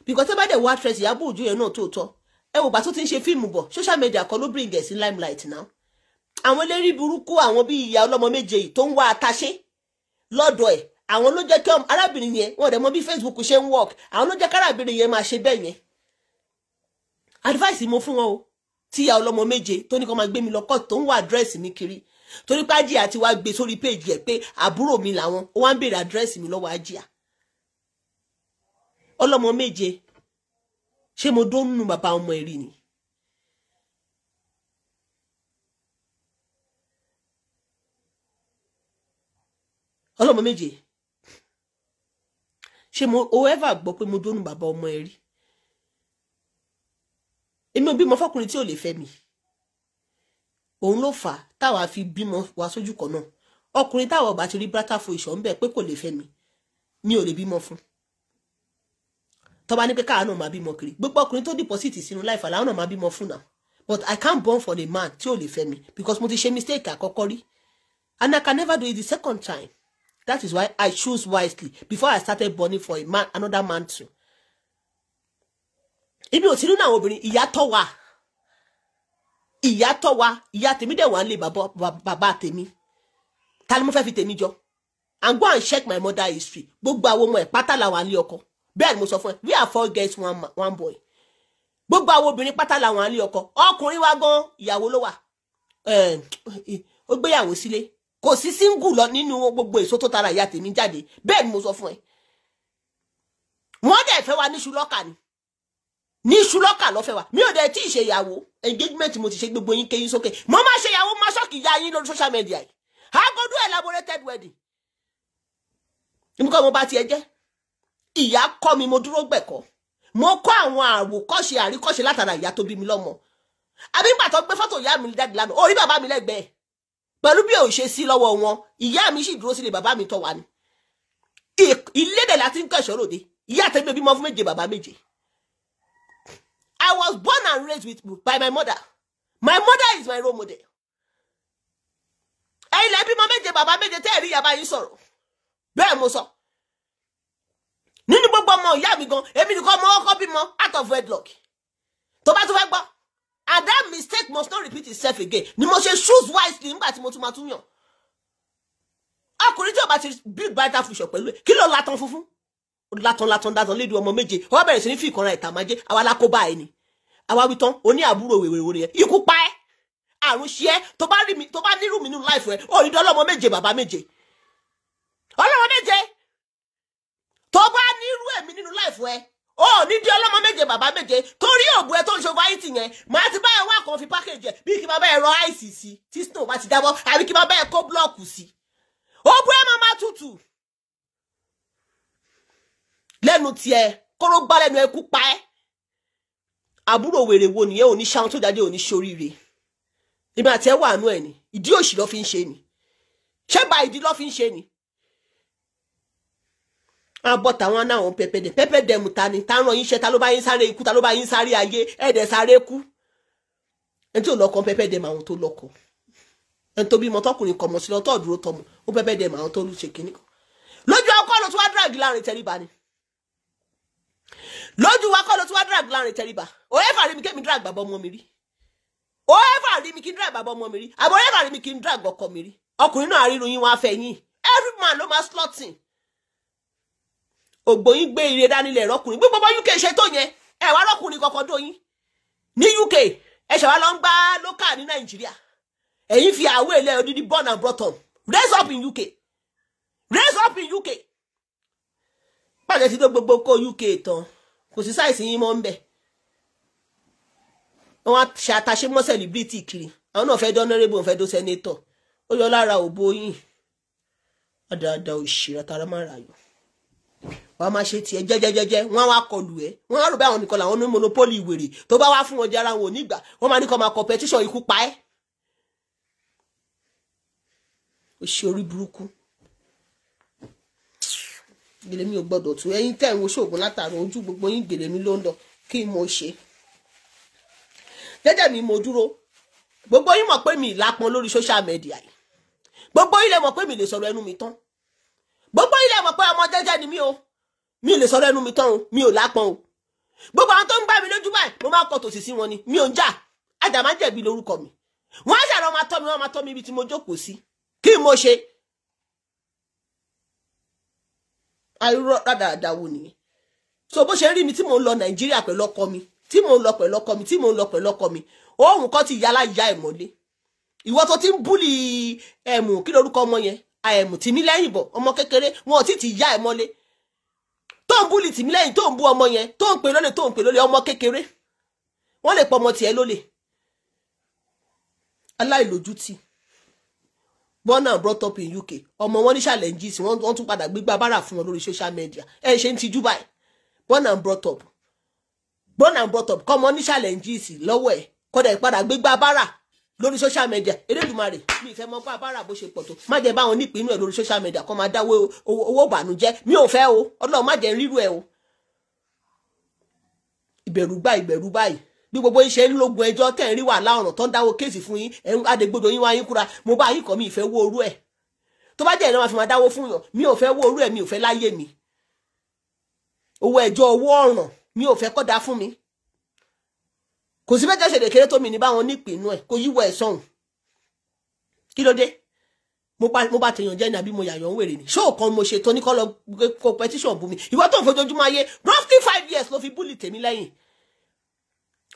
Because tẹ́ bá dẹ̀ wá address Ìyábọ̀ Òjó yẹn náà tó tọ́. Ẹ wò bá tó ti ń ṣe fíìmù bọ̀, social media kan ló bring us in limelight now. Àwọn lérí burúkú àwọn bí ìyá ọlọ́mọ méje yìí tó ń wá àtàṣe lọ́dọ̀ ẹ̀. Àwọn ló jẹ́ kí arábìnrin yẹn wọ́n dẹ̀ mọ̀ bí Facebook ṣe ń work. Àwọn ló jẹ́ kí arábìnrin yẹn máa ṣe bẹ́ẹ̀ yẹn. Advice mo fún wọn o. Tí ìyá ọlọ́mọ méje tó ní kó máa gbé mi lọ court tó ń wá address mi kiri. Torí pé Àjíà ti wá gbé sórí page ẹ̀ pé àbúrò mi làwọn, ó wá ń béèrè address mi lọ́wọ́ Àjíà. Ọlọ́mọ méje. Ṣé mo dó nínú bàbá ọmọ ẹ̀rí ni? Ọlọ́mọ méje. Ṣé mo ever gbọ́ pé mo dó nínú bàbá ọmọ ẹ̀rí? Èmi ò bímọ fọ́kùnrin tí ò lè fẹ́ mi. Òun ló fà táwa fi bímọ wá sójú kan náà. Ọkùnrin táwa bá ti rí brata fo ìṣọ́ ń bẹ̀ pé kò lè fẹ́ mi. Mi ò lè bímọ fún. Tó bá ní pé káà náà máa bímọ kiri. Gbogbo ọkùnrin tó deposit sínú life àláwọn náà máa bímọ fún náà. But I can't born for the man tí ò lè fẹ́ mi because mo ti ṣe mistake àkọ́kọ́ rí. And I can never do it the second time. That is why I choose wisely before I started borning for a man, another man too. Ibi ò ti nínú àwọn obìnrin ìyá tọ́ wa. Ìyá tọ́ wa, ìyá tèmi dẹ̀ wà nílé bàbá tèmi. Ta ni mo fẹ́ fi tèmi jọ? And go and check my mother history. Gbogbo àwọn ọmọ ẹ̀ pátá la wà nílé ọkọ. Bẹ́ẹ̀ ni mo sọ fún ẹ, we are 4 girls, one boy. Gbogbo àwọn obìnrin pátá la wà nílé ọkọ. Ọkùnrin wa gan ìyàwó ló wà. Ó gbéyàwó sílé. Kò sí single lọ nínú gbogbo èso tó tara ìyá tèmi jáde. Bẹ́ẹ̀ ni mo sọ fún ẹ. Wọ́n dẹ̀ fẹ́ wa ní ṣùlọ́kà ni. Ní ṣùlọ́kà ló fẹ́ wa. Mi ò dẹ̀ tí ì ṣe ìyàwó. Engagement mo ti ṣe gbogbo yín kéyín sókè. Mo máa ṣe ìyàwó máa ṣọ́ọ̀kì ìyá yín lórí social media yìí. I go do elaborated wedding. Nígbà mo bá tiẹ̀ jẹ́. Ìyá kọ́ mi mo dúró gbẹ̀kọ́. Mo kọ́ àwọn àwòkọ́ṣe àríkọ́ṣe látara ìyá tó bí mi lọ́mọ. Àbí ìgbà tó gbé fọ́tò ìyá mi jáde lánàá, orí bàbá mi lẹ́gbẹ̀ẹ́. Pẹ̀lú bí ò ṣe sí lọ́wọ́ wọn, ìyá mi sì dúró sílé bàbá mi tọ́ wa ni. Ilé dẹ̀ láti ń kẹ̀ṣọ́ lóde. Ìyá tèmi bímọ fún méje bàbá méje. I was born and raised by my mother. My mother is my role model. Ẹ̀yin lẹ bímọ méje bàbá méje tẹ́ rí yàbá yín sọ̀rọ̀. Bẹ́ẹ̀ mo sọ. Nínú gbogbo ọmọ ìyá mi gan, èmi nìkan ọmọ ọkọ bímọ out of wedlock. Tó bá tún fẹ́ gbọ́. And that mistake must not repeat itself again. Ni mo ṣe choose wisely nígbà tí mo tún máa tún yàn. Ọkùnrin tí ó bá ti build brighter future pẹ̀lú ẹ̀. Kí ló latan funfun? Latan lédi ọmọ méje. Ó bẹ̀rẹ̀ sí ní fi ìkanra ìta máa jẹ́. Àwa la kó bá ẹni. Àwa wí tán, ó ní àbúrò wèrè yẹn. Ikú pa ẹ́. Àrùn ṣe ẹ́. Tó bá nírú mi nínú life ẹ̀. Ó rí dọ́lọ́mọ méje bàbá méje. Ọlọ́mọ méje. Tó bá nírú ẹ̀mí nínú life ẹ̀. Ó ní di ọlọ́mọ méje bàbá méje. Torí òbú ẹ tó ń ṣe overeating yẹn. Màá ti bá ẹ wá kan fi package ẹ̀. Bí kí máa bá ẹ rọ ice sí. Tí snow bá ti dábọ́. Àbí kí máa bá ẹ kó blọ́ọ̀kù sí. Òbú ẹ máa tutù. Lẹ́nu tiẹ̀. Kóró gbá lẹ́nu ẹkú pa ẹ́. Àbúrò wèrè wo nìyẹn ò ní ṣáwọn tó jáde ò ní ṣoríire. Ìbí àti ẹ wà nú ẹ̀ ni. Ìdí òṣì ló fi ń ṣe ni. Ṣé bá ìdí ló fi ń ṣe ni? But àwọn náà wọn pẹpẹ dẹmu ta ni ta ràn yín ṣe ta ló bá yín sáré ikú ta ló bá yín sáré ayé ẹ̀dẹ̀ sáré kú. Ẹni tí ò lọ́kọ pẹpẹ dẹmu àwọn tó lọ́kọ. Ẹni tó bímọ tọkùnrin kọmọ sí lọ́tọ̀ dúró tọmọ ó pẹpẹ dẹmu àwọn tó lù ṣe kíní kan. Lójú ọkọ ló tún wá drag láàrin tẹríba ni. lójú wa kọ́ ló tún wá drag láàrin tẹríba ó ẹ́fà rí mi kémi drag bàbá ọmọ mi rí ó ẹ́fà rí mi kí n drag bàbá ọmọ mi rí àbọ̀ ẹ́fà rí mi kí n drag ọkọ mi rí ọkùnrin náà ríru yín wọn afẹ́ yín every man ló máa slotting ògbóyin gbé ire dání lẹ̀ rọ́kùnrin gbogbo UK ṣe tó yẹn ẹ wá rọ́kùnrin kọ̀ọ̀kan dóyin ní UK ẹ ṣe wá lọ ń gbá local ní Nàìjíríà ẹ̀yin fi àwọ̀ ilẹ̀ odidi born and brought up raise up in UK raise up in UK pàdé ti dó gbogbo kó UK tán kò sí sáìsì yín mọ́ ń bẹ̀ wọ́n ṣe àtàṣe mọ́ celebrity kiri àwọn náà fẹ́ honorable fẹ́ dó senator ó yọ lára òbó yín àdáadáa òṣìṣẹ́ àtàrà máa rà yọ wọ́n máa ṣe tiẹ̀ jẹ́jẹ́jẹ́jẹ́ wọ́n wá kọlù ẹ́ wọ́n á rò bí àwọn nìkan làwọn ní monopoly ìwèrè tó bá wá fún wọn jára wọn ò nígbà wọ́n máa ní kọ́ máa competition ikú pa ẹ́ ó ṣe orí burúkú gèlè mi ò gbọdọ̀ tú ẹ̀yin tẹ́ ń wo ṣoògùn látàrọ ojú gbogbo yín gèlè mi ló ń lọ kí mo ṣe jẹ́jẹ́ mi mo dúró gbogbo yín mọ̀ pé mi lápọn lórí social media yìí gbogbo yín lè mọ̀ pé mi lè sọ̀rọ̀ ẹnu mi tán gbogbo yín lè mọ̀ pé ọmọ jẹ́jẹ́ ni mi ò mi lè sọ̀rọ̀ ẹnu mi tán o mi ò lápọn o gbogbo àwọn tó ń gbá mi lójú báyìí mo máa kọ tòsí sí wọn ni mi ò ń jà ajá máa jẹ̀bi lórúkọ mi wọ́n á ṣàrọ̀ wọ́n máa tọ́ mi ibi tí mo jókòó sí kí mo ṣe àìrọ̀ dáadáa wo nìyẹn so bó ṣe rí mi tí mò ń lọ Nàìjíríà pẹ̀lú ọkọ mi tí mò ń lọ pẹ̀lú ọkọ mi tí mò ń lọ pẹ̀lú ọkọ mi òun kan ti yálà ìyá ẹ̀ mọ́lé ìwọ tó ti ń búlì ẹ̀mù kí lórúkọ ọmọ yẹn ẹ̀mù tìmí lẹ́yìn bọ̀ ọmọ kékeré wọn ò ti yá ẹ̀ mọ́lé tó ń búlì tìmí lẹ́yìn tó ń bú ọmọ yẹn tó ń pè lólè ọmọ kékeré wọ́n lè pọ̀ ọmọ tiẹ̀ lólè aláìlójútì born and brought up in UK ọmọ wọn ní challenges wọ́n tún padà gbégbá bára fún wọn lórí social media ẹ ṣe ń tijú báyìí born and brought up kọ́mọ ní challenges lọ́wọ́ ẹ̀ kọ́dà ìpadà gbégbá bára lórí social media Elédùmarè mi ìfẹ́ mọ́ gbá bára bó ṣe pọ̀ tó má jẹ́ báwọn nípinnu ẹ̀ lórí social media kọ́ máa dáwọ́ owó ìbànújẹ́ mi ò fẹ́ o Ọlọ́run má jẹ́ rírú ẹ̀ o ìbẹ̀rù báyìí bí gbogbo iṣẹ́ ń lógun ẹjọ́ tẹ̀ ń rí wàhálà ọ̀ràn tó ń dáwọ́ kéèsì fún yín ẹ̀ ń adégbodò yín wá yín kúra mo bá yín kọ́ mi ìfẹ́ wó orú ẹ̀ tó bá jẹ́ ìnáwó máa fi máa dáwọ́ fún yàn mi ò fẹ́ wó orú ẹ̀ mi ò fẹ́ láyé mi owó ẹjọ́ owó ọ̀ràn mi ò fẹ́ kọ́ da fún mi kò sí bẹ́ẹ̀ ṣe lè kéré tó mi ní báwọn nípinnu ẹ̀ kò yíwọ ẹ̀ sọ̀hún kí ló dé mo bá tèèyàn jẹ́ ní àbí mo yàyàn wèrè ni ṣó kan mo ṣe tó ní kọ́ lọ competition bú mi ìwọ tó ń fojoojúmọ́ ayé roughly 5 years ló fi búlì tèmi lẹ́yìn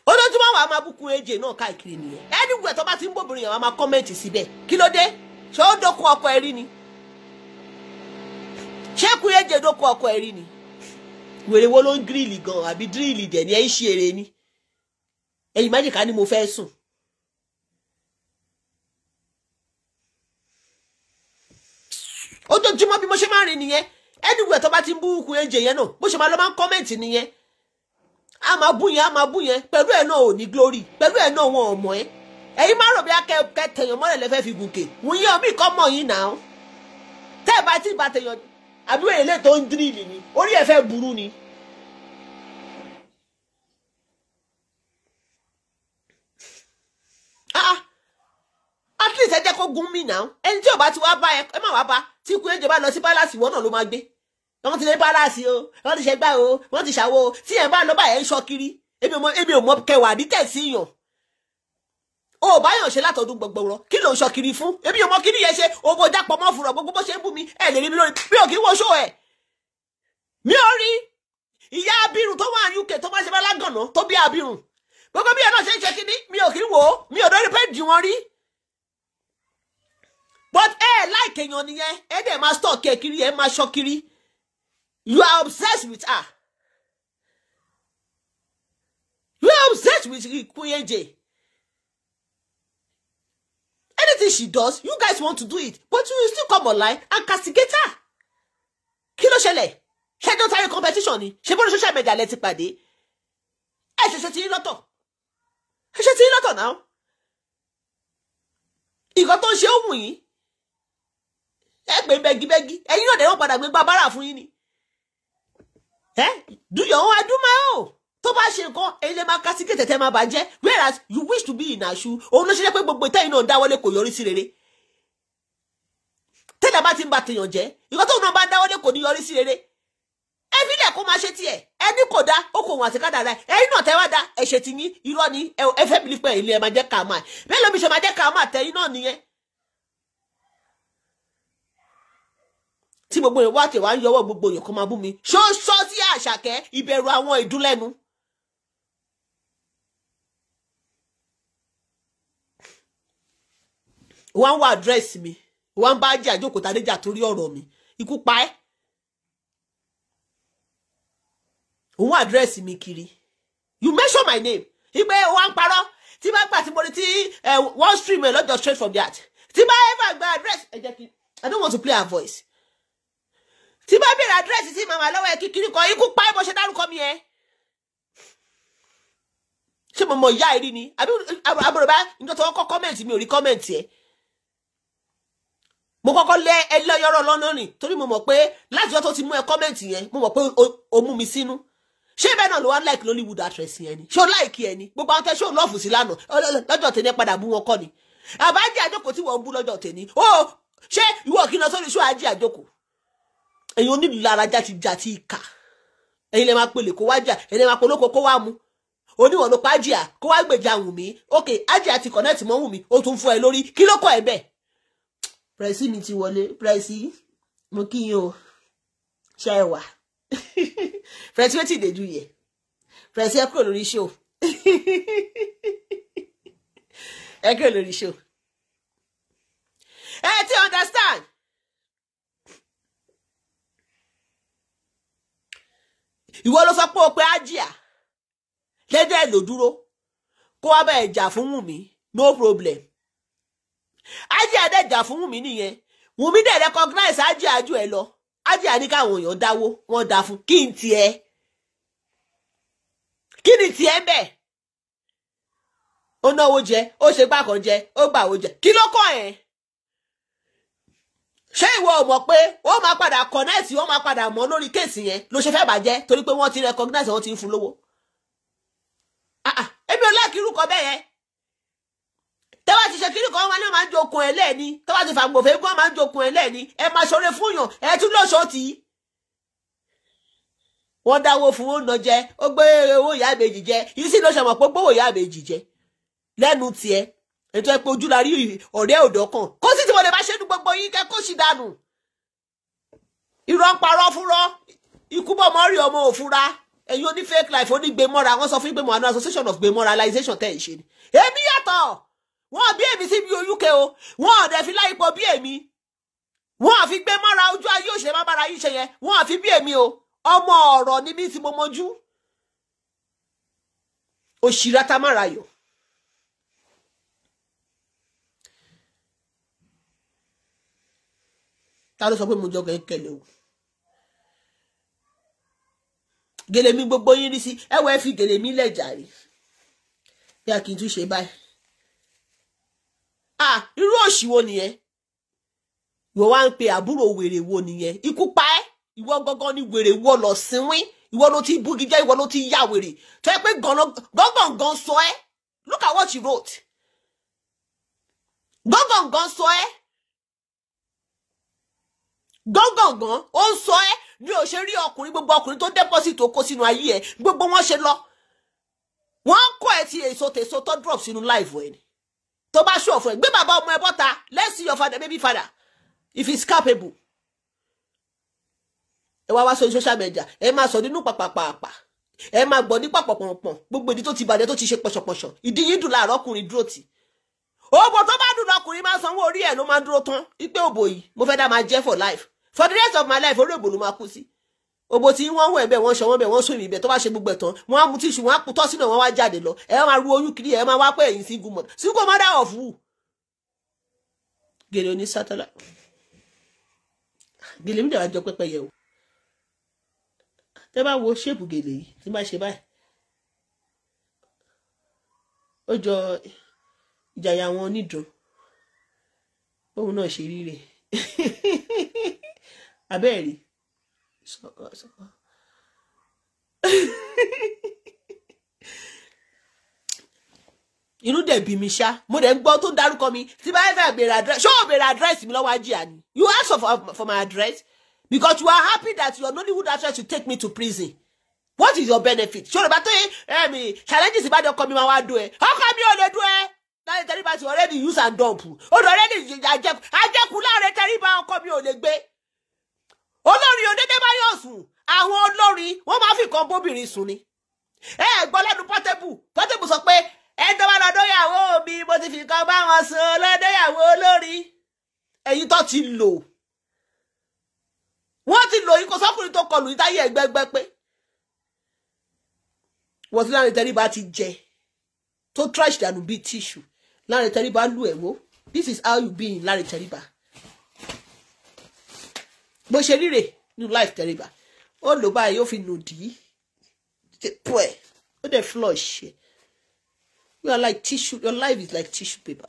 olójúmọ́ wa máa búkú èjè náà káàkiri nìyẹn ẹnìgbẹ́ tó bá ti ń bóbìnrin yẹn wa máa kọ́mẹ̀ntì síbẹ̀ kí ló dé ṣé ó dókun ọkọ ẹ rí ni ṣé kú èjè dókun ọkọ ẹ rí ni wèrè wo ló ń gírìlì gan àbí dírìlì dẹ̀ ni ẹ ń ṣe eré ni ẹ̀yìn májèká ni mo fẹ́ sùn ojoojúmọ́ bí mo ṣe máa rìn nìyẹn ẹnìgbẹ́ tó bá ti ń búkú èjè yẹn náà bó ṣe máa lọ máa ń kọ́mẹ̀ntì nìyẹn a máa bú yẹn pẹ̀lú ẹ̀ náà ò ní glory pẹ̀lú ẹ̀ náà wọn ò mọ̀ ẹ́ ẹ̀yin máa rò bí akẹ́kẹ́ tẹ̀yàn mọ́lẹ̀ lẹ́fẹ́ fi gùnkè wọ́n yẹ omi kọ́ mọ̀ yín náà tẹ́ ẹ̀ bá tí ì bá tẹ̀yàn àbí wọ́n èlé tó ń dírìlì ni orí ẹ̀ fẹ́ burú ni. at least ẹ jẹ́ kó gún mi náà ẹni tí ò bá ti wá bá ẹ má wá bá tí ikú ẹ̀jẹ̀ bá lọ sí pálásì wọ́n náà ló máa gbé wọ́n ti lé pálásì o wọ́n ti ṣẹgbà o wọ́n ti ṣàwo o tí ẹ̀ bá lọ báyẹn ń ṣọ́ kiri ebi ò mọ kẹwàá ní tẹ̀sí yàn o bá yàn ṣe látọdún gbọgbọrọ kí ló ń ṣọ́ kiri fún ebi ò mọ kiri yẹn ṣe owó dápọ̀ mọ́ fúnra gbogbo bó ṣe ń bú mi ẹ̀ lè rí mi lórí mi ò kí wọ́n ṣó ẹ̀ mi ò rí ìyá abirùn tó wà ní UK tó bá ṣe bá lágànná tó bí abirùn gbogbo bí ẹ náà ṣe ń ṣe kíní mi ò kí wò ó mi ò dórí péjì wọn rí but láìkè yan nìyẹn ẹ dẹ̀ máa stọ̀ kẹ́ kiri ẹ máa ṣọ́ kiri. You are obsessed with her. You are obsessed with Kuyeje. Anything she does, you guys want to do it, but you will still come online and castigate her. Kí ló ṣẹlẹ̀? Ṣé don't have a competition ni? Ṣé bó ní social media lẹ ti pàdé? Ẹ ṣe ti lọ́tọ̀. Ẹ ṣe ti lọ́tọ̀ náà. Ìkan tó ń ṣe ó wù yín. Ẹ pè bẹ́gibẹ́gi. Ẹ̀yin náà dẹ̀ wọ́n padà gbé gbá bára fún yín ni. Do your own, I do my own. Tó bá ṣe nǹkan ẹ̀yin lè máa castigate tẹ́ máa bàjẹ́ whereas you wish to be in her shoe òun ló ṣe jẹ́ pé gbogbo ìtẹ́yìn náà dáwọ́lé kò yọrí sí rere tẹ́lẹ̀ bá ti ń ba tèèyàn jẹ́ ìkan tóun náà bá dáwọ́lé kò ní yọrí sí rere ẹ fi lẹ̀ kó máa ṣe tiẹ̀ ẹ ẹni kò dá ó kò wọn àti kádàrá ẹ̀yin náà tẹ́ wá dá ẹ̀ṣẹ̀ tí yín irọ́ ni ẹ fẹ́ bìlí pé ilé ẹ máa jẹ́ kàmá bẹ́ẹ̀ lómi ṣe máa jẹ́ kàmá tẹ̀yin náà nìyẹn. tí gbogbo èèyàn wá tẹ̀ wá ń yọwọ́ gbogbo èèyàn kan máa bú mi ṣó sọ sí Àṣàkẹ́ ìbẹ̀rù àwọn ìdúnlẹ́nu. wọ́n wá àdírẹ́sì mi wọ́n bá jẹ́ àjókòó tàdéjà torí ọ̀rọ̀ mi ikú pa ẹ́. òun àdírẹ́sì mi kiri you mention my name ìgbé wọ́n ń parọ́ tí bá gbà tí mo rí tí one stream ẹ̀ lọ́jọ́ straight from the heart tí bá ever gba àdírẹ́sì ẹ jẹ́ kí I don't want to play her voice tí bá bèrè àdírẹ́sì tí màmá lọ́wọ́ ẹ kíkiri kan ikú pa ẹ́ bó ṣe dárúkọ mi ẹ. ṣé mo mọ ìyá ẹ rí ni àbí àbúrò bá nígbà tó kọ́ kọ́mẹ̀ntì mi ò rí kọ́mẹ̀ntì ẹ. mo kọ́kọ́ lé ẹlẹ́yọ̀rọ̀ lọ́nà rìn torí mo mọ̀ pé láti ọjọ́ tó ti mú ẹ kọ́mẹ̀ntì yẹn mo mọ̀ pé o mú mi sínú. ṣé bẹ́ẹ̀ náà ló wá like Nollywood actress yẹn ni ṣé o like ẹ ni gbogbo àwọn tẹ́ ṣé o lọ́ọ̀fù sí lánàá lọ́jọ́ tẹ̀lé padà bú wọn kọ́ ni àbájá àjókòó tí wọ́n ń bú lọ́jọ́ tẹ̀lé ó ṣé ìwọ kí n lọ sórí ṣó ajé àjókòó ẹ̀yin onílù lára játi ìkà ẹ̀yin lè máa pèlè kó wá jà ẹ̀yin lè máa polóko kó wá mu oníwọ̀n ló pa ájìá kó wá gbèjà Wùnmí ok ájìá ti connect mọ́ Wùnmí ó tún fún ẹ lórí kí ló kọ́ ẹ bẹ́ẹ̀. Pressy mi ti wọlé Pressy mo kí yín o ṣe ẹ wà Pressy wetin dey do here Pressy ẹ kúrò lórí show ẹ kúrò lórí show ẹ ti understand. ìwọ ló sọ pé o pé ájìá lédè ló dúró kó wá bá ẹ jà fún Wùnmí no problem ájìá dẹ̀ jà fún Wùnmí nìyẹn Wùnmí dẹ̀ recognize ájìá jù ẹ lọ ájìá ní káwọn èèyàn dáwó wọ́n dá fún kí n tiẹ̀ kí ni tiẹ̀ bẹ́ẹ̀ ó náwó jẹ ó ṣe gbàkan jẹ ó gbàwó jẹ kí ló kọ́ ẹ̀ ṣé ìwọ ò mọ̀ pé ó máa padà connect ó máa padà mọ́ lórí kéèsì yẹn ló ṣe fẹ́ bàjẹ́ torí pé wọ́n ti recognize wọ́n ti ń fún lówó. èmi ò láàkì irúkọ bẹ́ẹ̀ yẹn tẹ́wọ́ ti ṣe kí irúkọ wọn máa ń jokun ẹ̀ lẹ́ẹ̀ni tẹ́wọ́ ti fàgbọ̀fẹ́ gbọ́n máa ń jokun ẹ̀ lẹ́ẹ̀ni ẹ máa ṣoore fún yàn ẹ tún lọ́ṣọ́ tì í. wọ́n dáwó fún ó nà jẹ ó gbé owó ìyá àbèjì jẹ yìí sì ló ṣe mọ̀ pé gbówó ìyá àbèjì jẹ lẹ́nu tiẹ̀ ètò ẹ pé ojú la rí ọ̀rẹ́ òdò kan kó sì tí mo lè bá ṣe ní gbogbo yín kẹ́ kó sì dànù. irọ́ ń parọ́ fúnrọ́ ikú bọ̀ mọ́ rí ọmọ òfúra ẹ̀yin oní fake life onígbèmọ́ra wọ́n sọ fún ìgbèmọ̀ àná association of gbèmọ́ralization tẹ̀ ẹ̀ ṣe ni. èmi yàtọ̀ wọ́n bí èmi sí bí oyúkẹ o wọ́n ọ̀dẹ̀ fi láìpọ̀ bí èmi wọ́n àfi gbèmọ́ra ojú ayé òṣèré má bára yín ṣe yẹn wọ́n àfi bí èmi o ọmọ ọ̀rọ̀ ni mí tí mo mọjú òṣìrà tamárayọ̀. ta ló sọ pé mo jọ kẹ̀kẹ́ o gèlè mi gbogbo yín rí sí ẹwọ ẹ fi gèlè mi lẹjàre bí a kì í tún ṣe báyìí irú òṣì wo nìyẹn ìwọ wá ń pe àbúrò wèrè wo nìyẹn ikú pa ẹ́ ìwọ gangan ni wèrè wọ lọ sínwín ìwọ ló ti búgi jẹ ìwọ ló ti yá wèrè tó yẹ pé gángan sọ ẹ́ look at what you wrote gángan sọ ẹ́ gángangan ó ń sọ ẹ́ ní ò ṣe rí ọkùnrin gbogbo ọkùnrin tó deposit tó kó sínú ayé ẹ gbogbo wọn ṣe lọ wọn kọ ẹ ti èso tèso tó drop sínú life ẹ ni tó bá ṣọ fún ẹ gbé bàbá ọmọ ẹ bọ́ta let's see your father baby father if he's capable. ẹ wá sórí social media ẹ máa sọ nínú pàpàpàpà ẹ máa gbọ́ ní pàpọ̀pọ̀pọ̀ gbogbo ìdí tó ti bàjẹ́ tó ti ṣe pọ̀ṣọ̀pọ̀ṣọ̀ ìdí yìí dùn láàárọ̀ ọkùnrin dúró tì òbò tó bá dùn lọkùnrin máa sanwó orí ẹ ló máa dúró tán wípé òbò yìí mo fẹ́ dá máa jẹ́ for life for the rest of my life orí òbò ló máa kú sí òbò tí wọ́n wọ̀ ẹ̀bẹ̀ wọ́n ṣọwọ́n bẹ̀ wọ́n sún ìbẹ̀ tó bá ṣe gbogbo ẹ̀ tán wọ́n á mu tíṣù wọ́n á putọ́ sínú wọn wá jáde lọ ẹ máa ru oyún kiri ẹ máa wá pé ẹ̀yìn single mother of who gèlè oní sátẹ́là gèlè mi dàgbà jọ pẹ́pẹ́yẹ o tẹ́ bá wo ṣéèpù gèlè yìí tí má ṣe báyìí ó jọ ìjàyà wọn onídùn òun náà ṣe ríre abẹ́ẹ̀rí sọ́kọ́ inú dẹ̀ bí mi ṣá mo dẹ̀ ń gbọ́ tó dárúkọ mi tí bá fẹ́ bèrè address ṣé o bèrè address mi lọ́wọ́ ajíà ni you ask for my address because you are happy that your Nollywood address will take me to prison What is your benefit? Ṣé o lè bá tó challenges ìbádọ́ ọkọ mi máa wá dùn ẹ́? Ọkọ mi ò lè dùn ẹ́. Láàrin Tẹríba ti already use and dump. Already àjẹkù láàrin Tẹríba ọkọ mi ò lè gbé. Olórin òdédé bá yóò sùn. Àwọn olórin wọ́n máa fi kan bóbìnrin sùn ni. Gbọ́ lẹ́nu Portable sọ pé tó bá lọ́dọ̀ ìyàwó mi mo ti fi kan bá wọn sùn lọ́dọ̀ ìyàwó olórin. Ẹ̀yin tó ti lò. Wọ́n ti lò yín kó sọ́kùnrin tó kọlù ìtayé ẹgbẹ́gbẹ́ pé. Wọ́n ti láàrin Tẹríba ti jẹ. To trash dànù bí tissue. Láàrin Tẹríba lù ẹ̀ wò. This is how you be in láàrin Tẹríba. Bó ṣe ríre ní life Tẹríba. Ó lò báyìí ó fi nù dí. Pọ̀ ó dẹ̀ flush. You are like tissue. Your life is like tissue paper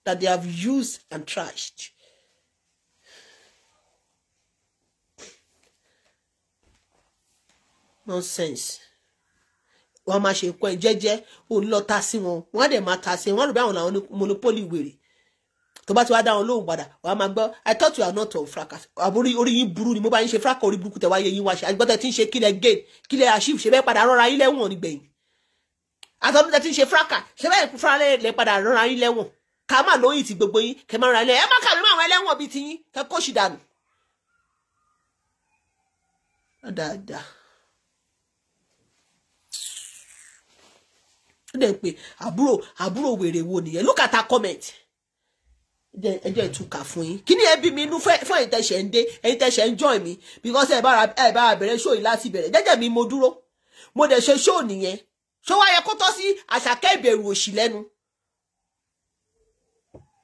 that they have used and trashed. Nonsense. Wọ́n máa ṣe nǹkan jẹ́jẹ́ òun lọ ta sí wọn wọ́n á dẹ̀ máa ta sí wọn rò bí àwọn làwọn monopoly wèrè tó bá ti wá dá wọn lóhùn padà wọ́n á máa gbọ́ I thought you are not on fracas àbúrí orí yín burú ni mo bá yín ṣe fracas orí burúkú tẹ̀ wáyé yín wá ṣe àgbọ̀tẹ̀ tí ń ṣe kílẹ̀ gain kílẹ̀ achieve ṣe bẹ́ẹ̀ padà rọra yín lẹ́wọ̀n nígbẹ̀yìn àtọ́dún tẹ̀ tí ń ṣe fracas ṣe bẹ́ẹ̀ fúnra lẹ́ padà rọra yín lẹ́wọ̀n ká má lóyìn tí gbogbo yín kẹ má ra ilẹ̀ ẹ má kàwé má àwọn ẹlẹ́wọ̀n bíi ti yín kẹ kó ṣì dànù. Dáadáa. Then pé àbúrò wèrè wo nìyẹn look at her comment ẹjọ́ ìtúkà fún yín kí ni ẹ bí mi inú fún ẹ̀yin tẹ̀sẹ̀ ń dé ẹ̀yin tẹ̀sẹ̀ ń join mi because ẹ bá bẹ̀rẹ̀ show yìí láti bẹ̀rẹ̀ jẹ́jẹ́ mi mo dúró mo dẹ̀ ṣe show nìyẹn ṣó wá yẹ kó tọ́ sí Àṣàkẹ́ ìbẹ̀rù òṣì lẹ́nu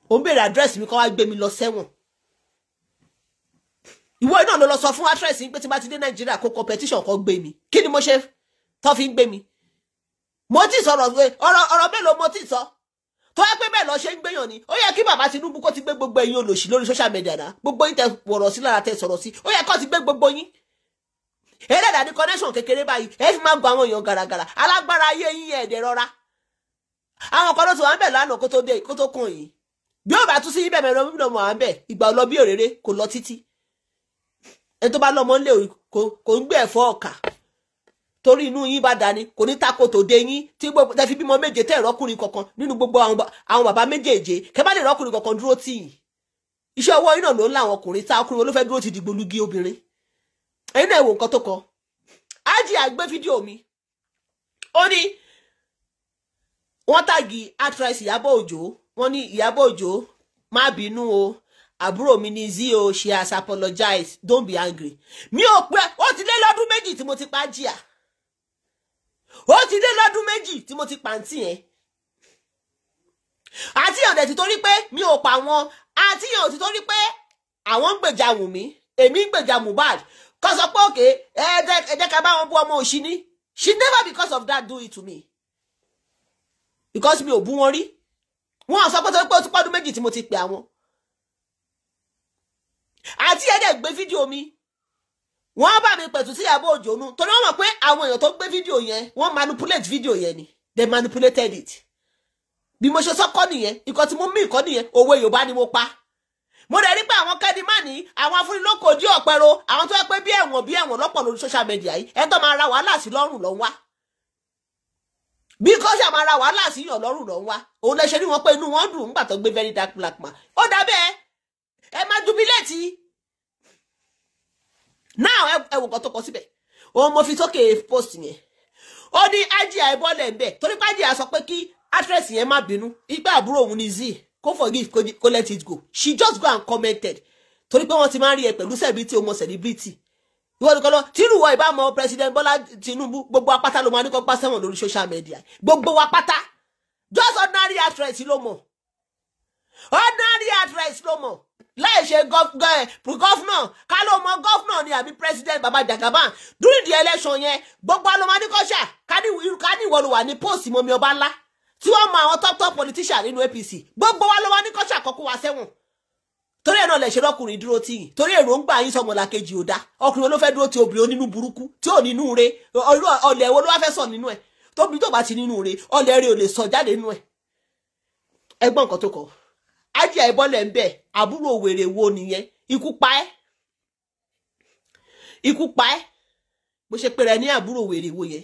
ó ń bèrè address mi kó wá gbé mi lọ sẹ́wọ̀n ìwọ iná ló lọ sọ fún actress pé tí bá ti dé Nàìjíríà kó competition kan gbé mi kí ni mo ṣe tó fi ń gbé mi mo ti sọ̀rọ̀ pé ọ̀rọ̀ mélòó mo ti sọ tó yẹ pé bẹ́ẹ̀ lọ ṣe ń gbéyàn ni ó yẹ kí bàbá Tinubu kó ti gbé gbogbo ẹ̀yin olòṣì lórí social media náà gbogbo yín tẹ wọ̀rọ̀ sí lára tẹ sọ̀rọ̀ sí ó yẹ kó ti gbé gbogbo yín ẹlẹ́dàá ní connection kékeré báyìí ẹ fi máa gba àwọn èèyàn gàràgàrà alágbára ayé yín ẹ̀ẹ́dẹ̀ rọra àwọn kan ló ti wà ń bẹ̀ lánàá kó tó kàn yìí bí ó bá tún sí ibẹ̀ mẹ́rin mímọ́ wà ń bẹ̀ ìgbà lọ bí òréré kò lọ títí ẹni tó bá lọ́mọ ńlẹ̀ kò ń gbé ẹ̀fọ́ ọ̀kà torí inú yín bá dání kò ní tako tó dé yín tí gbogbo tẹ́ fi bímọ méje tẹ́ ìrọ́kùnrin kankan nínú gbogbo àwọn bàbá méjèèje kẹ́ bá lè rọ́kùnrin kankan dúró tì yín iṣẹ́ ọwọ́ yín náà ló ń láwọn ọkùnrin tá ọkùnrin ló fẹ́ dúró ti dìgbò lugi obìnrin ẹ̀yin náà wò nǹkan tó kọ ájì àgbé fídíò mi ó ní wọ́n tàgì actress Ìyábọ̀ Òjó wọ́n ní Ìyábọ̀ Òjó má bínú o àbúrò mi ní zi o she has apologized don't be angry mi ò pé ó ti lé lọ́dún méjì tí mo ti pa jìyà ó ti lé lọ́dún méjì tí mo ti pàǹtí yẹn àti ọ̀dẹ̀ ti torí pé mi ò pa wọn àti yàn ti torí pé àwọn ń gbèjà Wùnmí èmi ń gbèjà Mohbad kó sọ pé òkè ẹ jẹ́ ká bá wọn bú ọmọ òṣì ní she never because of that do it to me because mi ò bú wọn rí wọn sọ pé torí pé ó ti pọ́dún méjì tí mo ti pè àwọn àti ẹ̀dẹ̀ gbé fídíò mi wọ́n bá mi pẹ̀tù sí Ìyábọ̀ Òjó nú torí wọ́n mọ̀ pé àwọn èèyàn tó gbé fídíò yẹn wọ́n manipulate fídíò yẹn ni they manipulated it bí mo ṣe sọ́kọ́ nìyẹn nǹkan tí mo mí ìkọ́ nìyẹn òwe Yorùbá ni mo pa mo dẹ̀ rí pé àwọn kẹ́dìmá ní àwọn afúnilókò dí ọ̀pẹ̀rọ àwọn tó yẹ pé bí ẹ̀wọ̀n lọ́pọ̀ lórí social media yìí ẹ tó máa ra wàhálà sí lọ́rùn lọ́ wá bí kò ṣe máa ra wàhálà sí yàn lọ́rùn lọ́ wá òun lẹ ṣe rí wọn pé inú wọn dùn nígbà tó gbé very dark black man ó dà bẹ́ẹ̀ ẹ má jubilate now ẹ wò nǹkan tó kọ síbẹ̀ òun mo fi sókè post yẹn ó ní ájì àìbọ́lẹ̀ ń bẹ̀ torí pé ájì à sọ pé kí actress yẹn má bínú igbá àbúrò òun ní zi kó forgive kó let it go she just go and commented torí pé wọ́n ti máa ń rí ẹ pẹ̀lú celebrity ọmọ celebrity ìwọ nìkan lọ tírùwọ ìbámu president Bọ́lá Tinubu gbogbo apáta ló máa ní kó pa sẹ́wọ̀n lórí social media gbogbo wa pátá just ordinary actress ló mọ̀ ordinary actress ló mọ̀ láì ṣe gọ́fúnà ká ló mọ gọ́fúnà ni àbí president Baba Jagaban during the election yẹn gbogbo alomani kọ́ṣà ká ní ìwọ ló wà ní post mọ́mi ọba ńlá tí wọ́n mọ àwọn top politician nínú APC gbogbo alomani kọ́ṣà kọ́kọ́ wá sẹ́wọ̀n torí ẹ̀ náà lè ṣe lọ́kùnrin dúró tì yín torí èròǹgbà yín sọmọlá kejì ò dá ọkùnrin ló fẹ́ dúró ti obìnrin onínú burúkú tí ò nínú re ọlẹ̀ wo ló wá fẹ́ sọ nínú ẹ̀ tóbi tó bá ti nínú re ọlẹ̀ rẹ̀ ò lè sọ jáde nínú ẹ̀ ẹgbọ́n nǹkan tó kọ ájì àìbọ́lẹ̀ ń bẹ̀ àbúrò wèrè wo nìyẹn ikú pa ẹ́ bó ṣe pé rẹ ní àbúrò wèrè wo yẹn